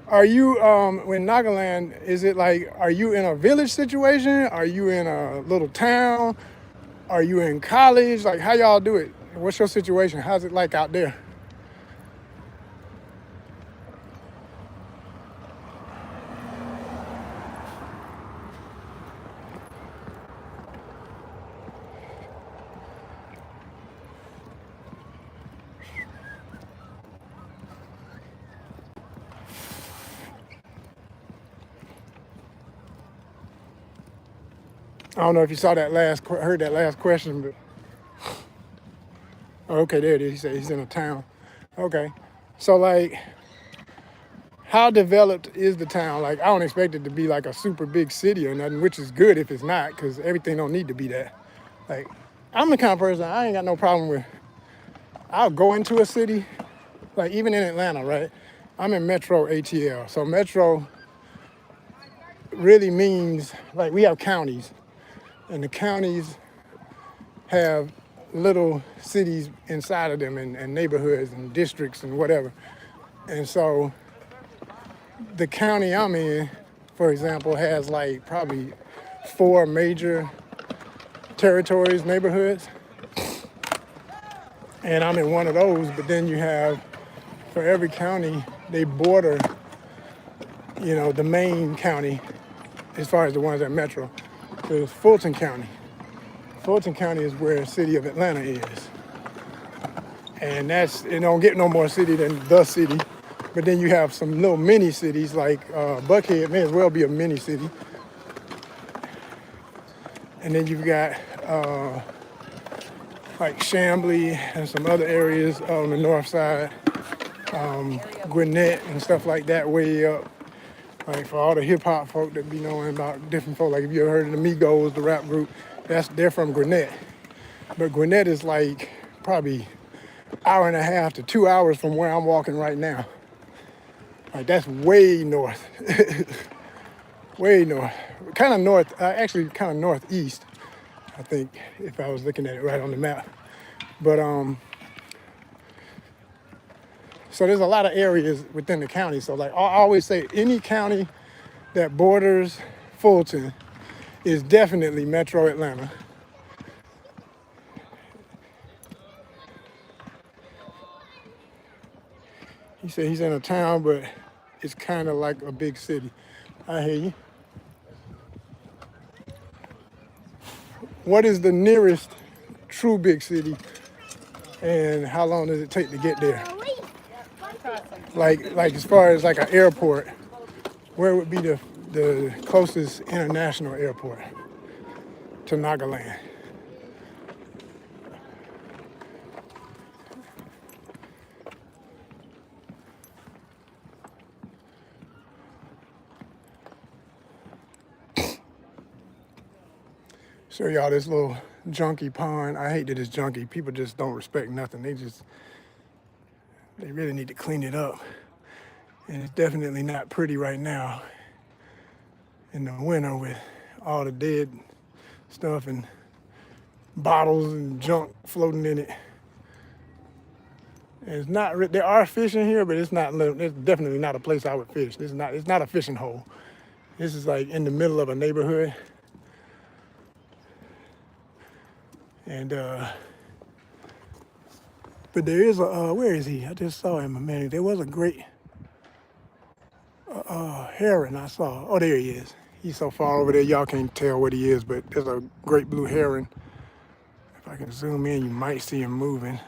are you in Nagaland? Is it like, are you in a village situation? Are you in a little town? Are you in college? Like, how y'all do it? What's your situation? How's it like out there? I don't know if you saw heard that last question, but okay, there it is. He said he's in a town. Okay, so like, how developed is the town? Like, I don't expect it to be like a super big city or nothing, which is good if it's not, because everything don't need to be that. Like, I'm the kind of person, I ain't got no problem with, I'll go into a city, like even in Atlanta, right? I'm in Metro ATL. So Metro really means, like, we have counties, and the counties have little cities inside of them, and neighborhoods and districts and whatever. And so the county I'm in, for example, has like probably 4 major territories, neighborhoods, and I'm in one of those. But then you have, for every county, they border, the main county as far as the ones at Metro. So it's Fulton County. Fulton County is where the city of Atlanta is. And it don't get no more city than the city. But then you have some little mini cities like Buckhead may as well be a mini city. And then you've got like Chamblee and some other areas on the north side, Gwinnett and stuff like that way up. Like for all the hip hop folk that be knowing about different folk, like if you ever heard of the Migos, the rap group, they're from Gwinnett. But Gwinnett is like probably hour and a half to 2 hours from where I'm walking right now. Like that's way north, way north, kind of north, actually kind of northeast, I think, if I was looking at it right on the map. But so there's a lot of areas within the county. So like I always say, any county that borders Fulton is definitely Metro Atlanta. He said he's in a town, but it's kind of like a big city. I hear you. What is the nearest true big city, and how long does it take to get there? Like as far as like an airport, where would be the closest international airport to Nagaland? Show y'all this little junky pond. I hate that it's junky. People just don't respect nothing. They really need to clean it up. And it's definitely not pretty right now in the winter with all the dead stuff and bottles and junk floating in it. And it's not. There are fish in here, but it's not. It's definitely not a place I would fish. It's not a fishing hole. This is like in the middle of a neighborhood. And but there is a where is he? I just saw him a minute. There was a great heron I saw. Oh, there he is. He's so far over there, y'all can't tell what he is, but there's a great blue heron. If I can zoom in, you might see him moving.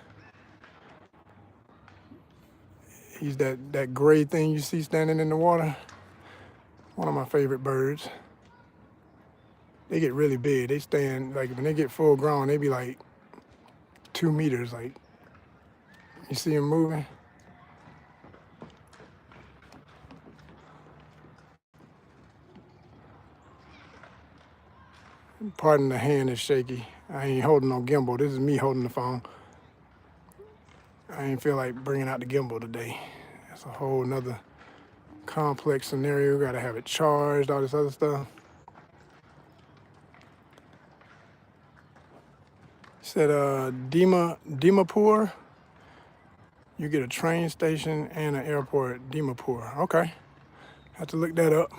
He's that gray thing you see standing in the water. One of my favorite birds. They get really big. They stand, like when they get full grown, they be like 2 meters. Like, you see them moving? Pardon the hand is shaky. I ain't holding no gimbal. This is me holding the phone. I ain't feel like bringing out the gimbal today. That's a whole nother complex scenario. Gotta have it charged, all this other stuff. Said Dimapur. You get a train station and an airport, Dimapur. Okay, have to look that up.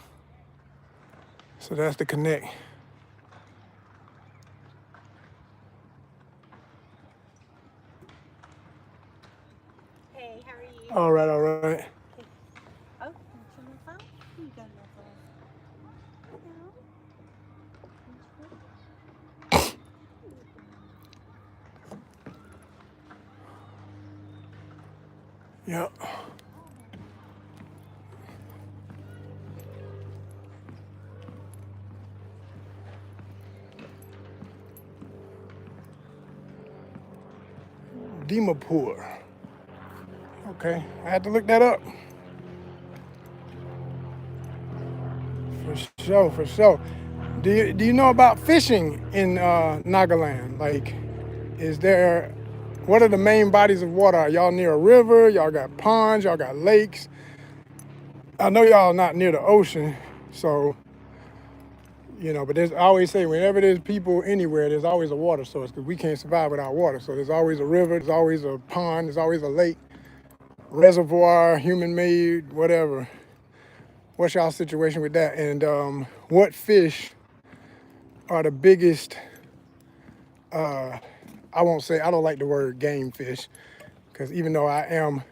So that's the connect. Hey, how are you? All right, all right. Oh, you your phone? You got your phone. Yep. Dimapur. Okay, I had to look that up. For sure. Do you know about fishing in Nagaland? Like, what are the main bodies of water? Are y'all near a river? Y'all got ponds? Y'all got lakes? I know y'all not near the ocean, so, but I always say whenever there's people anywhere, there's always a water source because we can't survive without water. So there's always a river, there's always a pond, there's always a lake. reservoir, human-made, whatever. What's y'all situation with that? And what fish are the biggest? I won't say, I don't like the word game fish, because even though I am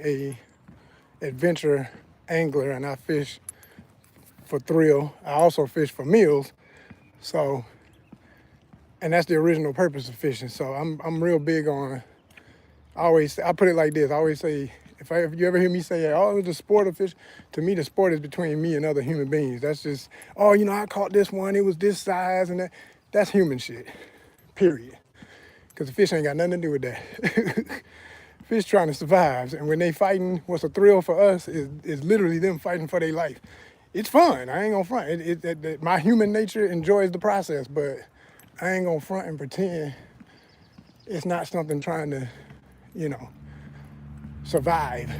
a adventure angler and I fish for thrill, I also fish for meals. So, and that's the original purpose of fishing. So I'm real big on. I put it like this. I always say, if you ever hear me say, "Oh, it's a sport of fish," to me the sport is between me and other human beings. That's just, oh, I caught this one. It was this size and that. That's human shit. Period. Because the fish ain't got nothing to do with that. Fish trying to survive, and when they fighting, what's a thrill for us is literally them fighting for their life. It's fun. I ain't gonna front. My human nature enjoys the process, but I ain't gonna front and pretend it's not something trying to, survive.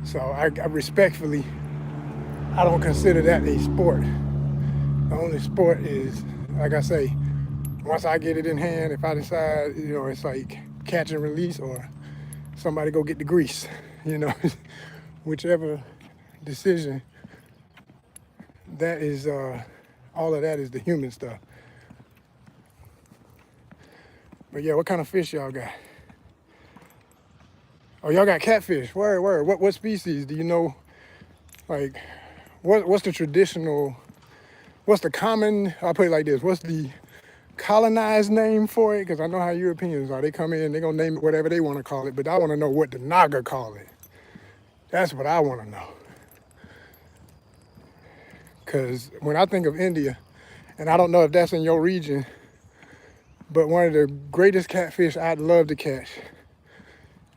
So I respectfully, I don't consider that a sport. The only sport is, like I say, once I get it in hand, if I decide, it's like catch and release, or somebody go get the grease, whichever decision, that is, all of that is the human stuff. But yeah, what kind of fish y'all got? Oh, y'all got catfish. Word. What species? Do you know, like, what's the traditional, what's the common, I'll put it like this, what's the colonized name for it? Because I know how Europeans are. They come in, they're going to name it whatever they want to call it, but I want to know what the Naga call it. That's what I want to know. Because when I think of India, and I don't know if that's in your region, but one of the greatest catfish I'd love to catch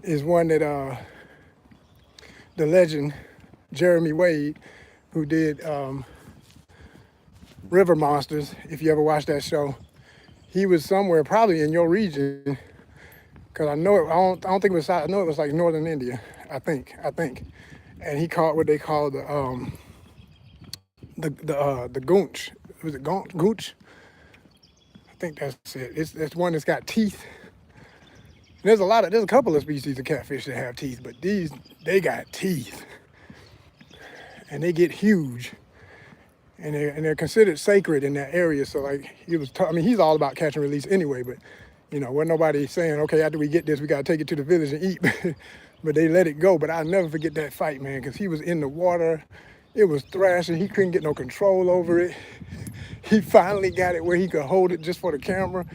is one that the legend Jeremy Wade, who did River Monsters, if you ever watched that show, he was somewhere probably in your region, because I know it. I don't think it was. I know it was like northern India. I think, and he caught what they call the goonch. Was it goonch? I think that's it. It's one that's got teeth. There's a couple of species of catfish that have teeth, but they got teeth, and they get huge, and they're considered sacred in that area. So like he's all about catch and release anyway, but wasn't nobody saying, okay, after we get this, we gotta take it to the village and eat, but they let it go. But I'll never forget that fight, man, because he was in the water, it was thrashing, he couldn't get no control over it. He finally got it where he could hold it just for the camera.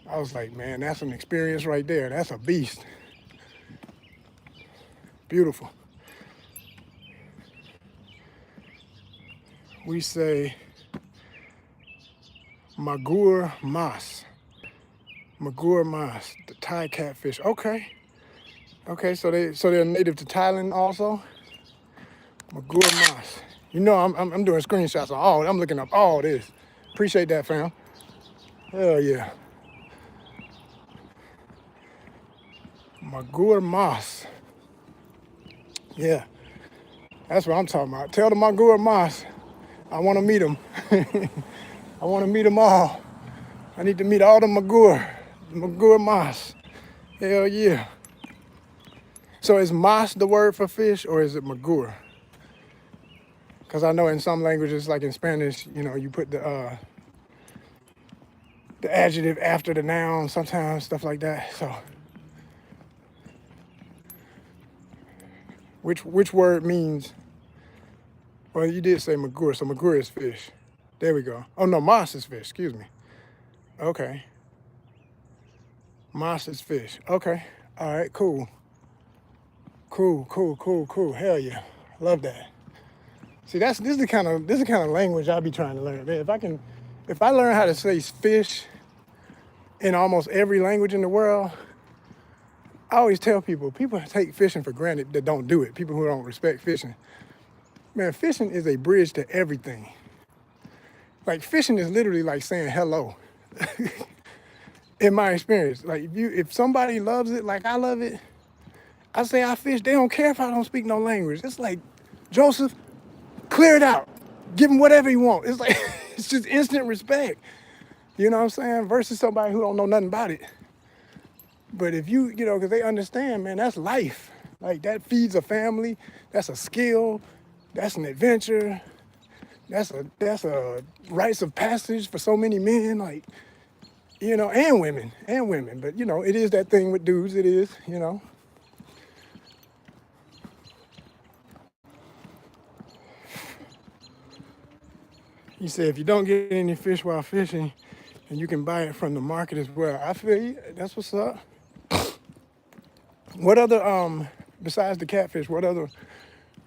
I was like, man, that's an experience right there. That's a beast. Beautiful. We say magur mas. Magur mas, the Thai catfish. Okay, so they're native to Thailand also. Magur mas. I'm doing screenshots of all. I'm looking up all this. Appreciate that, fam. Hell yeah. Magur mas. Yeah, that's what I'm talking about. Tell the Magur mas I want to meet them. I want to meet them all. I need to meet all the Magur mas. Hell yeah. So is mas the word for fish, or is it Magur? Because I know in some languages, like in Spanish, you put the adjective after the noun sometimes, stuff like that. So which word means? Well, you did say Magur, so Magur is fish. There we go. Oh no, mas is fish, excuse me. Okay. Mas is fish. Okay. All right, cool. Cool. Hell yeah. Love that. See, this is the kind of language I be trying to learn, man. If I learn how to say fish in almost every language in the world, I always tell people take fishing for granted that don't do it. People who don't respect fishing. Man, fishing is a bridge to everything. Like, fishing is literally like saying hello. In my experience, like if somebody loves it like I love it, I say I fish. They don't care if I don't speak no language. It's like, Joseph, clear it out. Give him whatever you want. It's like it's just instant respect. You know what I'm saying? Versus somebody who don't know nothing about it. But if you know, because they understand, man, that's life. Like that feeds a family. That's a skill. That's an adventure. That's a rites of passage for so many men. Like, and women. But it is that thing with dudes. It is. He said if you don't get any fish while fishing, and you can buy it from the market as well. I feel you. That's what's up. What other besides the catfish? What other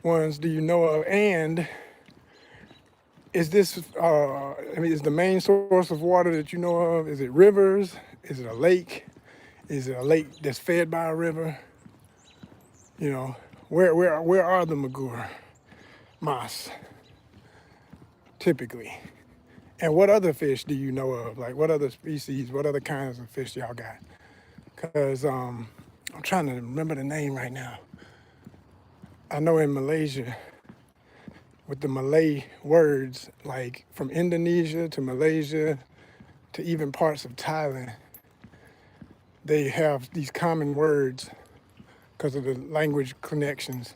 ones do you know of? And is this is the main source of water that you know of? Is it rivers? Is it a lake? Is it a lake that's fed by a river? Where are the magur mas typically? And what other fish do you know of? Like what other species? What other kinds of fish y'all got? Cause I'm trying to remember the name right now. I know in Malaysia, with the Malay words, like from Indonesia to Malaysia to even parts of Thailand, they have these common words because of the language connections.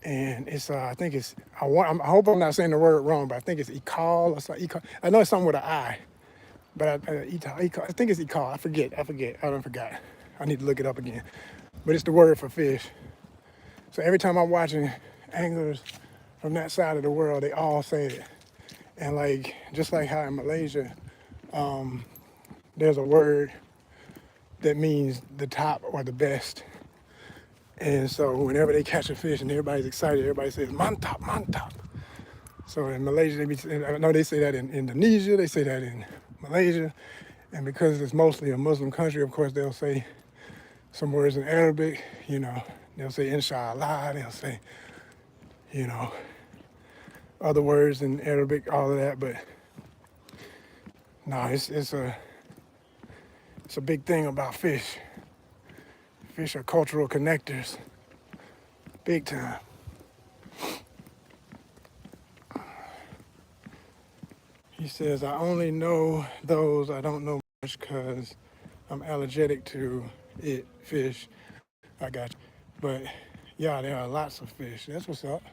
And it's, I think it's, I hope I'm not saying the word wrong, but I think it's ikal or something. I know it's something with an I, but I think it's ikal. I forget. I don't forgot. I need to look it up again. But it's the word for fish. So every time I'm watching anglers from that side of the world, they all say it. And like, just like how in Malaysia, there's a word that means the top or the best. And so whenever they catch a fish and everybody's excited, everybody says, mantap, mantap. So in Malaysia, I know they say that in Indonesia, they say that in Malaysia. And because it's mostly a Muslim country, of course, they'll say some words in Arabic, they'll say inshallah, they'll say, other words in Arabic, all of that. But no, it's a big thing about fish. Fish are cultural connectors, big time. He says, I only know those, I don't know much because I'm allergic to fish. I got you. But yeah, there are lots of fish. That's what's up.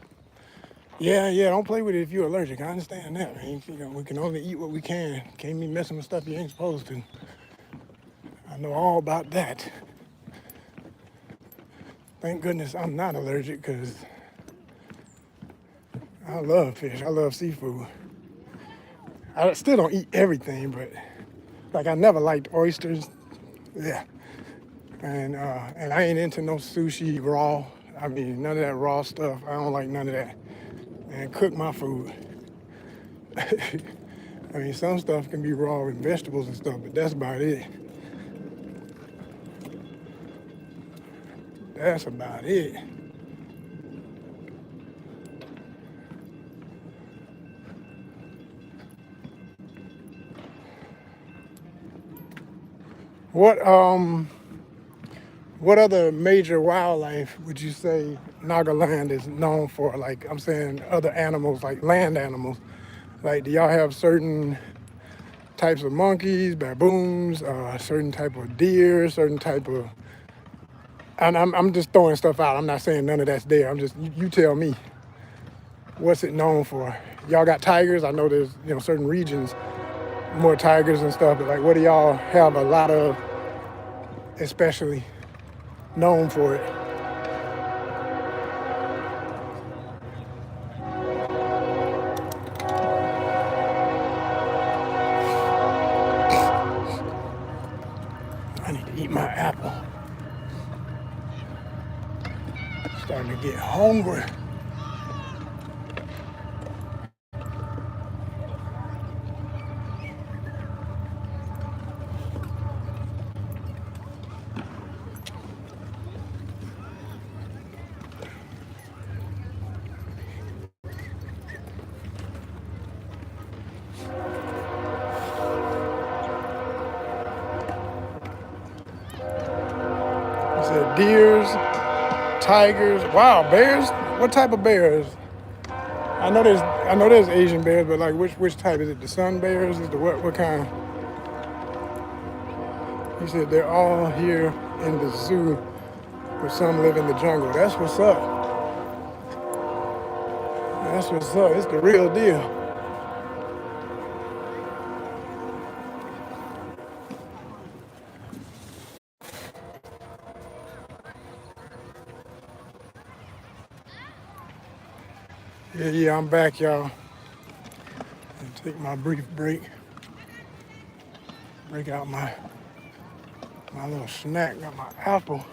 Yeah, don't play with it if you're allergic. I understand that, man. We can only eat what we can. Can't be messing with stuff you ain't supposed to. I know all about that. Thank goodness I'm not allergic because I love fish. I love seafood. I still don't eat everything, but like I never liked oysters. Yeah. And I ain't into no sushi raw. I mean, none of that raw stuff. I don't like none of that. And cook my food. I mean, some stuff can be raw with vegetables and stuff, but that's about it. That's about it. What other major wildlife would you say Nagaland is known for? Like I'm saying other animals, like land animals. Like do y'all have certain types of monkeys, baboons, certain type of deer, certain type of and I'm just throwing stuff out. I'm not saying none of that's there. I'm just you tell me. What's it known for? Y'all got tigers? I know there's certain regions more tigers and stuff, but like what do y'all have a lot of, especially known for it? I need to eat my apple. Starting to get hungry. I said deers, tigers, wow, bears? What type of bears? I know there's Asian bears, but like which type is it? The sun bears? Is the what kind? He said they're all here in the zoo, but some live in the jungle. That's what's up. That's what's up. It's the real deal. Yeah, I'm back, y'all. And take my brief break. Break out my little snack. Got my apple.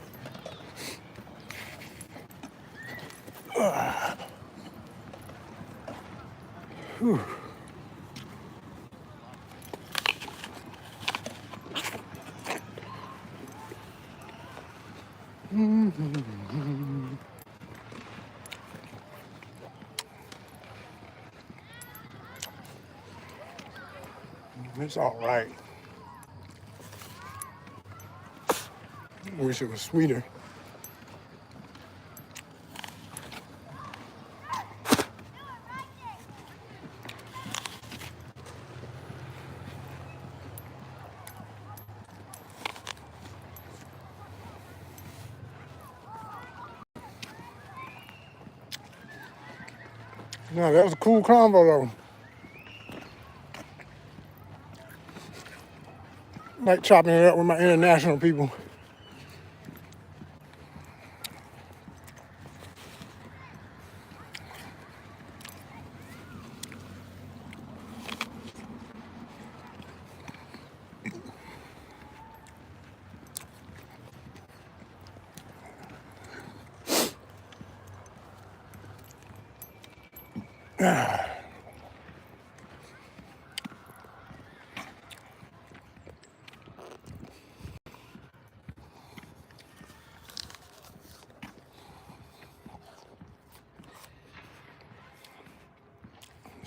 Whew. It's all right. Wish it was sweeter. No, that was a cool combo though. Like chopping it up with my international people.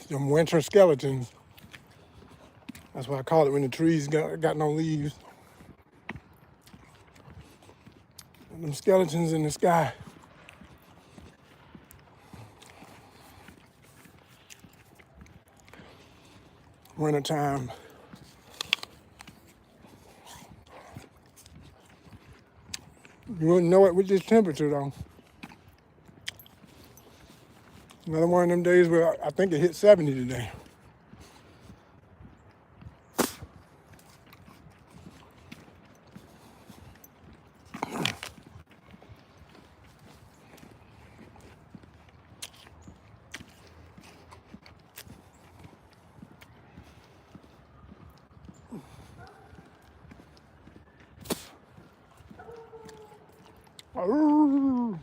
Them winter skeletons. That's what I call it when the trees got no leaves. Them skeletons in the sky. Wintertime. You wouldn't know it with this temperature though. Another one of them days where I think it hit 70 today. Ooh.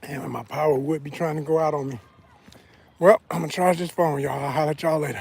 Damn, my power would be trying to go out on me. Well, I'm gonna charge this phone, y'all. I'll holler at y'all later.